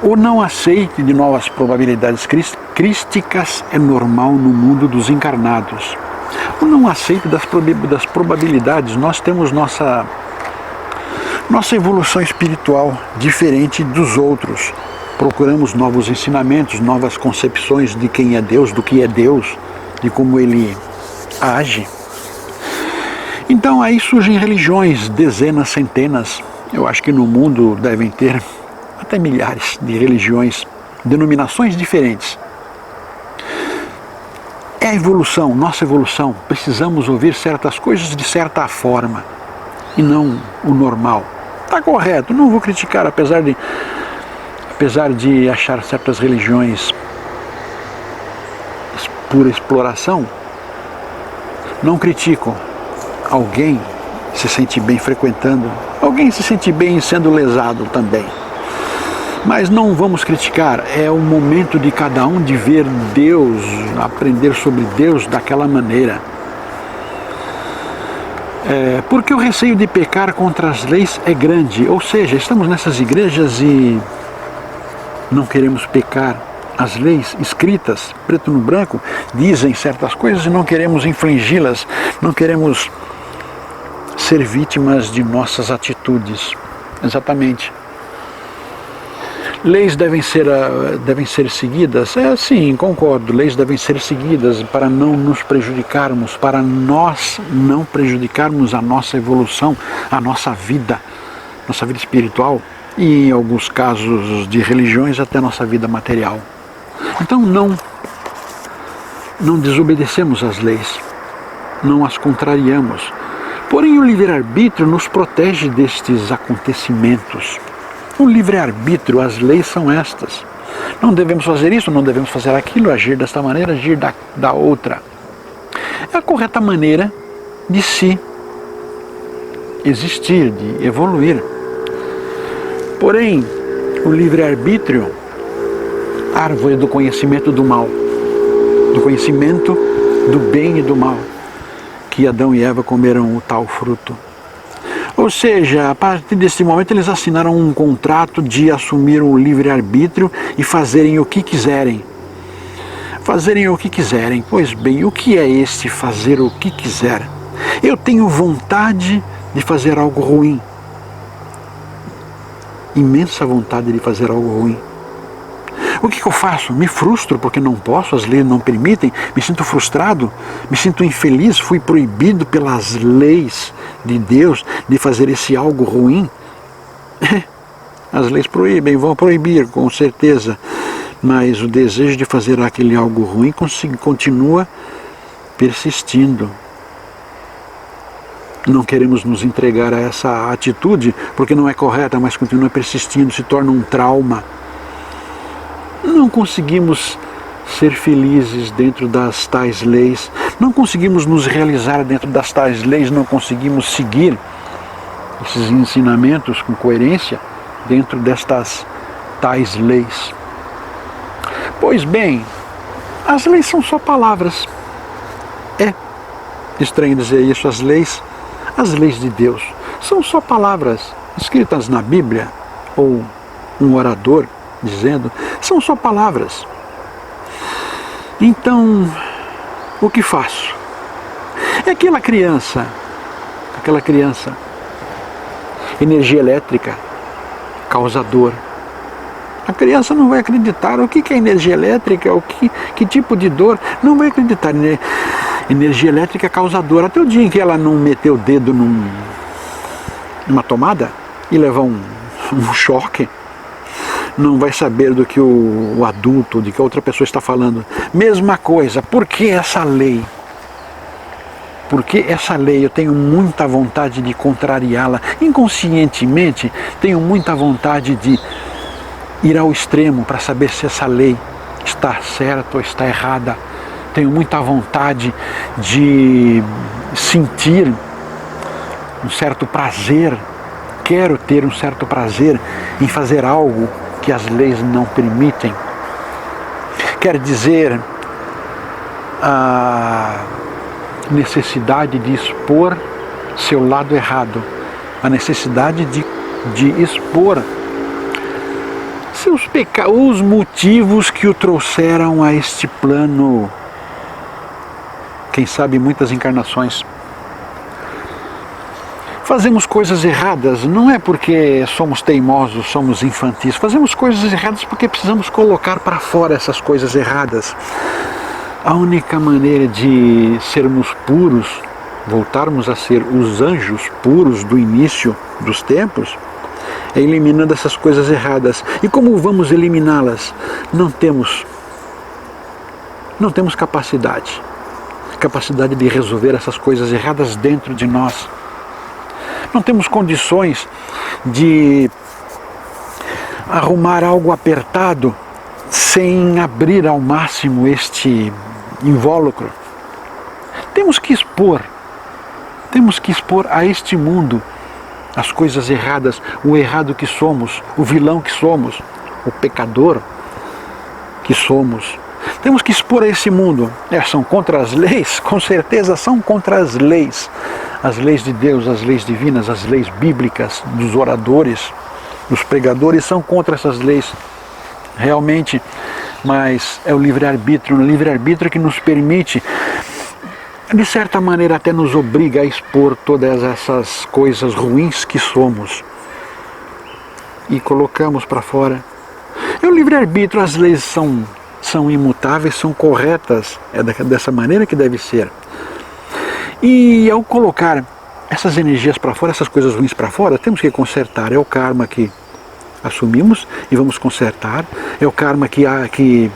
O não aceite de novas probabilidades crísticas é normal no mundo dos encarnados. O não aceite das probabilidades, nós temos nossa evolução espiritual diferente dos outros. Procuramos novos ensinamentos, novas concepções de quem é Deus, do que é Deus, de como Ele age. Então aí surgem religiões, dezenas, centenas. Eu acho que no mundo devem ter até milhares de religiões, denominações diferentes. É a evolução, nossa evolução. Precisamos ouvir certas coisas de certa forma e não o normal. Está correto, não vou criticar, apesar de achar certas religiões pura exploração, não critico. Alguém se sente bem frequentando, alguém se sente bem sendo lesado também. Mas não vamos criticar, é o momento de cada um de ver Deus, aprender sobre Deus daquela maneira. Porque o receio de pecar contra as leis é grande, ou seja, estamos nessas igrejas e não queremos pecar. As leis escritas, preto no branco, dizem certas coisas e não queremos infringi-las, não queremos ser vítimas de nossas atitudes. Exatamente. Leis devem ser seguidas? Sim, concordo. Leis devem ser seguidas para não nos prejudicarmos, para nós não prejudicarmos a nossa evolução, a nossa vida espiritual e, em alguns casos de religiões, até a nossa vida material. Então não desobedecemos às leis, não as contrariamos. Porém, o livre-arbítrio nos protege destes acontecimentos. O livre-arbítrio, as leis são estas. Não devemos fazer isso, não devemos fazer aquilo, agir desta maneira, agir da outra. É a correta maneira de se existir, de evoluir. Porém, o livre-arbítrio, árvore do conhecimento do mal, do conhecimento do bem e do mal, que Adão e Eva comeram o tal fruto. Ou seja, a partir desse momento eles assinaram um contrato de assumir o livre-arbítrio e fazerem o que quiserem. Fazerem o que quiserem. Pois bem, o que é este fazer o que quiser? Eu tenho vontade de fazer algo ruim. Imensa vontade de fazer algo ruim. O que eu faço? Me frustro porque não posso, as leis não permitem, me sinto frustrado, me sinto infeliz, fui proibido pelas leis de Deus de fazer esse algo ruim. As leis proíbem, vão proibir com certeza, mas o desejo de fazer aquele algo ruim continua persistindo. Não queremos nos entregar a essa atitude porque não é correta, mas continua persistindo, se torna um trauma. Não conseguimos ser felizes dentro das tais leis, não conseguimos nos realizar dentro das tais leis, não conseguimos seguir esses ensinamentos com coerência dentro destas tais leis. Pois bem, as leis são só palavras. É estranho dizer isso, as leis de Deus são só palavras escritas na Bíblia, ou um orador dizendo, são só palavras. Então, o que faço? É aquela criança, energia elétrica, causador. A criança não vai acreditar o que é energia elétrica, que tipo de dor, não vai acreditar. Energia elétrica causadora. Até o dia em que ela não meteu o dedo numa tomada e levar um choque, não vai saber do que o adulto, de que a outra pessoa está falando. Mesma coisa, por que essa lei? Porque essa lei eu tenho muita vontade de contrariá-la. Inconscientemente, tenho muita vontade de ir ao extremo para saber se essa lei está certa ou está errada. Tenho muita vontade de sentir um certo prazer, quero ter um certo prazer em fazer algo que as leis não permitem. Quer dizer, a necessidade de expor seu lado errado, a necessidade de expor os motivos que o trouxeram a este plano, quem sabe muitas encarnações. Fazemos coisas erradas, não é porque somos teimosos, somos infantis. Fazemos coisas erradas porque precisamos colocar para fora essas coisas erradas. A única maneira de sermos puros, voltarmos a ser os anjos puros do início dos tempos, é eliminando essas coisas erradas. E como vamos eliminá-las? Não temos capacidade de resolver essas coisas erradas dentro de nós. Não temos condições de arrumar algo apertado sem abrir ao máximo este invólucro. Temos que expor a este mundo as coisas erradas, o errado que somos, o vilão que somos, o pecador que somos. Temos que expor a esse mundo. São contra as leis? Com certeza são contra as leis de Deus, as leis divinas, as leis bíblicas dos oradores, dos pregadores, são contra essas leis, realmente, mas é o livre-arbítrio que nos permite, de certa maneira até nos obriga a expor todas essas coisas ruins que somos e colocamos para fora. É o livre-arbítrio, as leis são imutáveis, são corretas, é dessa maneira que deve ser. E ao colocar essas energias para fora, essas coisas ruins para fora, temos que consertar. É o karma que assumimos e vamos consertar. É o karma que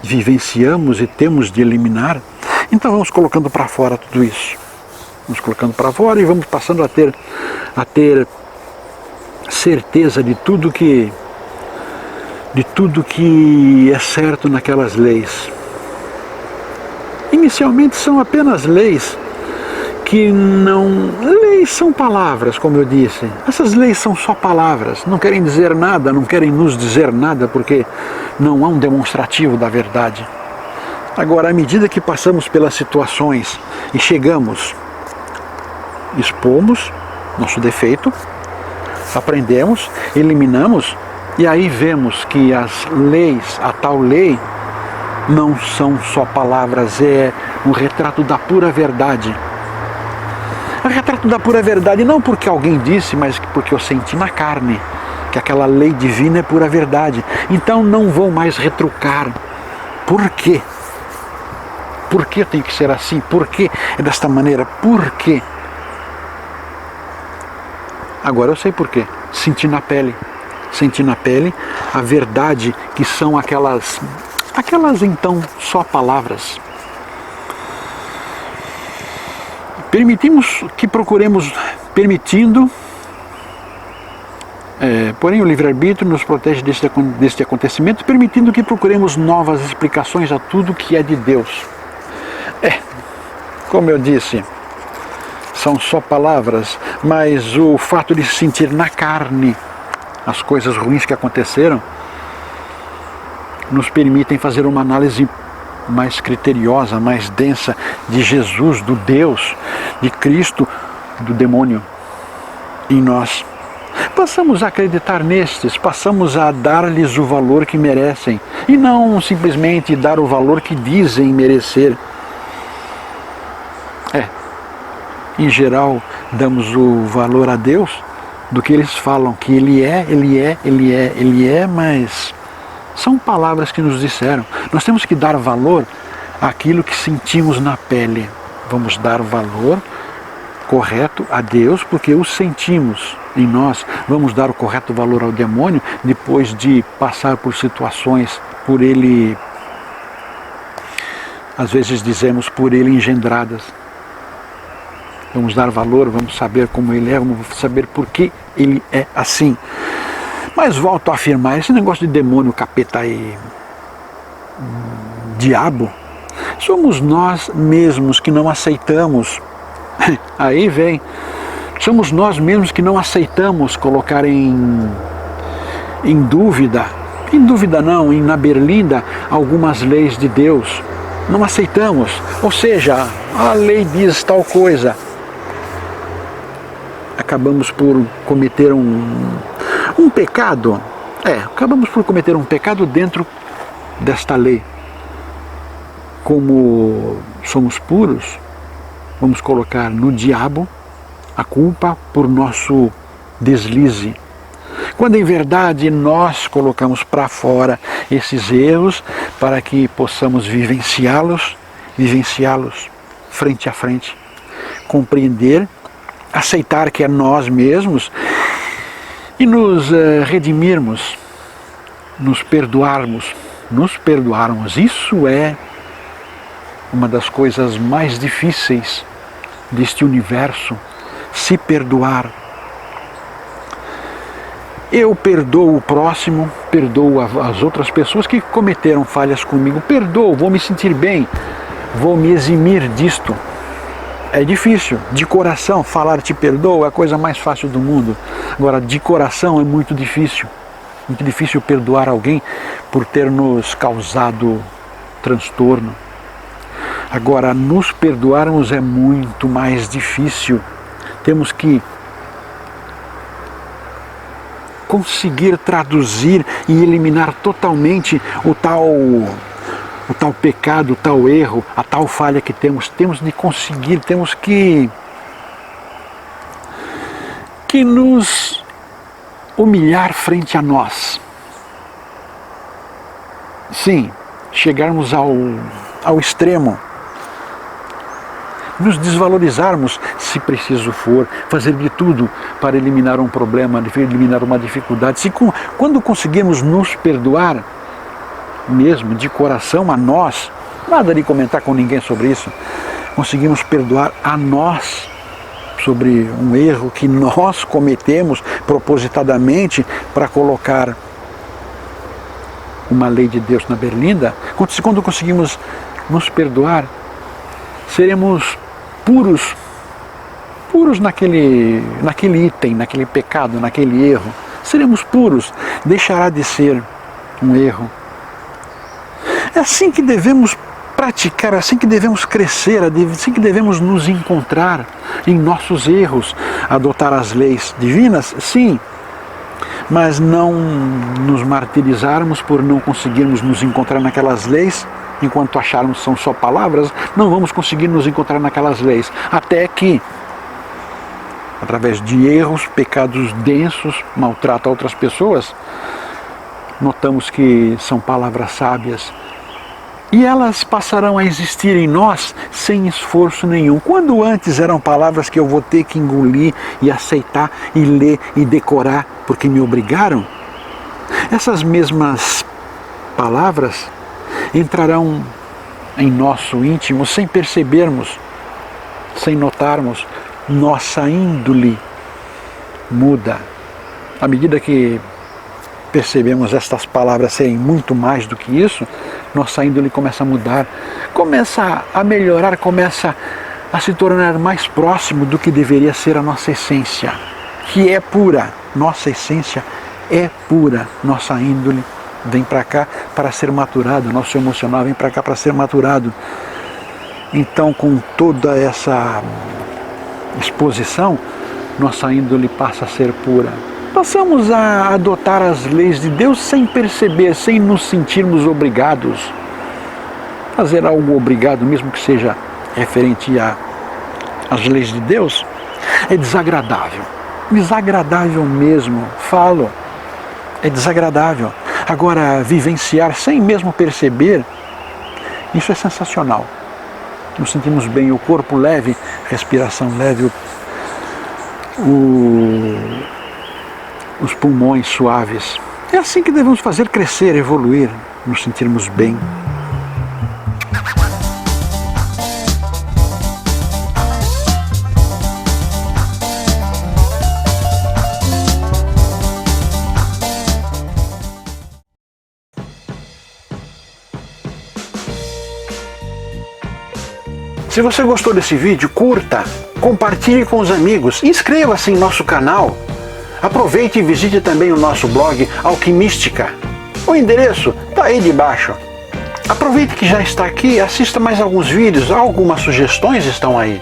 vivenciamos e temos de eliminar. Então vamos colocando para fora tudo isso. Vamos colocando para fora e vamos passando a ter certeza de tudo que é certo naquelas leis. Inicialmente são apenas leis que não... Leis são palavras, como eu disse. Essas leis são só palavras, não querem dizer nada, não querem nos dizer nada, porque não há um demonstrativo da verdade. Agora, à medida que passamos pelas situações e chegamos, expomos nosso defeito, aprendemos, eliminamos, e aí vemos que as leis, a tal lei, não são só palavras, é um retrato da pura verdade. É um retrato da pura verdade, não porque alguém disse, mas porque eu senti na carne que aquela lei divina é pura verdade. Então não vou mais retrucar. Por quê? Por que tem que ser assim? Por que é desta maneira? Por quê? Agora eu sei por quê. Senti na pele a verdade, que são aquelas então só palavras. Porém o livre-arbítrio nos protege deste acontecimento, permitindo que procuremos novas explicações a tudo que é de Deus. Como eu disse, são só palavras, mas o fato de sentir na carne as coisas ruins que aconteceram nos permitem fazer uma análise mais criteriosa, mais densa de Jesus, do Deus, de Cristo, do demônio em nós. Passamos a acreditar nestes, passamos a dar-lhes o valor que merecem e não simplesmente dar o valor que dizem merecer. Em geral, damos o valor a Deus do que eles falam, que Ele é, mas são palavras que nos disseram. Nós temos que dar valor àquilo que sentimos na pele. Vamos dar valor correto a Deus, porque o sentimos em nós. Vamos dar o correto valor ao demônio depois de passar por situações, por ele, às vezes dizemos, por ele engendradas. Vamos dar valor, vamos saber como ele é, vamos saber por que ele é assim. Mas volto a afirmar, esse negócio de demônio, capeta e diabo, somos nós mesmos que não aceitamos. Aí vem, somos nós mesmos que não aceitamos colocar em dúvida não, na berlinda, algumas leis de Deus. Não aceitamos, ou seja, a lei diz tal coisa. Acabamos por cometer um pecado. Acabamos por cometer um pecado dentro desta lei. Como somos puros, vamos colocar no diabo a culpa por nosso deslize. Quando em verdade nós colocamos para fora esses erros para que possamos vivenciá-los frente a frente, compreender, aceitar que é nós mesmos e nos redimirmos, nos perdoarmos. Isso é uma das coisas mais difíceis deste universo, se perdoar. Eu perdoo o próximo, perdoo as outras pessoas que cometeram falhas comigo, perdoo, vou me sentir bem, vou me eximir disto. É difícil, de coração, falar te perdoo é a coisa mais fácil do mundo. Agora, de coração é muito difícil perdoar alguém por ter nos causado transtorno. Agora, nos perdoarmos é muito mais difícil. Temos que conseguir traduzir e eliminar totalmente o tal pecado, o tal erro, a tal falha que temos. Temos de conseguir, temos que nos humilhar frente a nós. Sim, chegarmos ao extremo. Nos desvalorizarmos, se preciso for, fazer de tudo para eliminar um problema, eliminar uma dificuldade. Quando conseguimos nos perdoar, mesmo de coração a nós, nada de comentar com ninguém sobre isso, conseguimos perdoar a nós sobre um erro que nós cometemos propositadamente para colocar uma lei de Deus na berlinda. Quando conseguimos nos perdoar, seremos puros naquele item, naquele pecado, naquele erro. Seremos puros, deixará de ser um erro. É assim que devemos praticar, é assim que devemos crescer, é assim que devemos nos encontrar em nossos erros. Adotar as leis divinas, sim, mas não nos martirizarmos por não conseguirmos nos encontrar naquelas leis. Enquanto acharmos que são só palavras, não vamos conseguir nos encontrar naquelas leis. Até que, através de erros, pecados densos, maltrato a outras pessoas, notamos que são palavras sábias. E elas passarão a existir em nós sem esforço nenhum. Quando antes eram palavras que eu vou ter que engolir e aceitar e ler e decorar porque me obrigaram, essas mesmas palavras entrarão em nosso íntimo sem percebermos, sem notarmos. Nossa índole muda. À medida que percebemos estas palavras serem muito mais do que isso, nossa índole começa a mudar, começa a melhorar, começa a se tornar mais próximo do que deveria ser a nossa essência, que é pura. Nossa essência é pura, nossa índole vem para cá para ser maturado, nosso emocional vem para cá para ser maturado. Então, com toda essa exposição, nossa índole passa a ser pura. Passamos a adotar as leis de Deus sem perceber, sem nos sentirmos obrigados. Fazer algo obrigado, mesmo que seja referente às leis de Deus, é desagradável. Desagradável mesmo, falo. É desagradável. Agora, vivenciar sem mesmo perceber, isso é sensacional. Nos sentimos bem, o corpo leve, respiração leve, os pulmões suaves. É assim que devemos fazer crescer, evoluir, nos sentirmos bem. Se você gostou desse vídeo, curta, compartilhe com os amigos, inscreva-se em nosso canal. Aproveite e visite também o nosso blog Alquimística. O endereço está aí debaixo. Aproveite que já está aqui, assista mais alguns vídeos, algumas sugestões estão aí.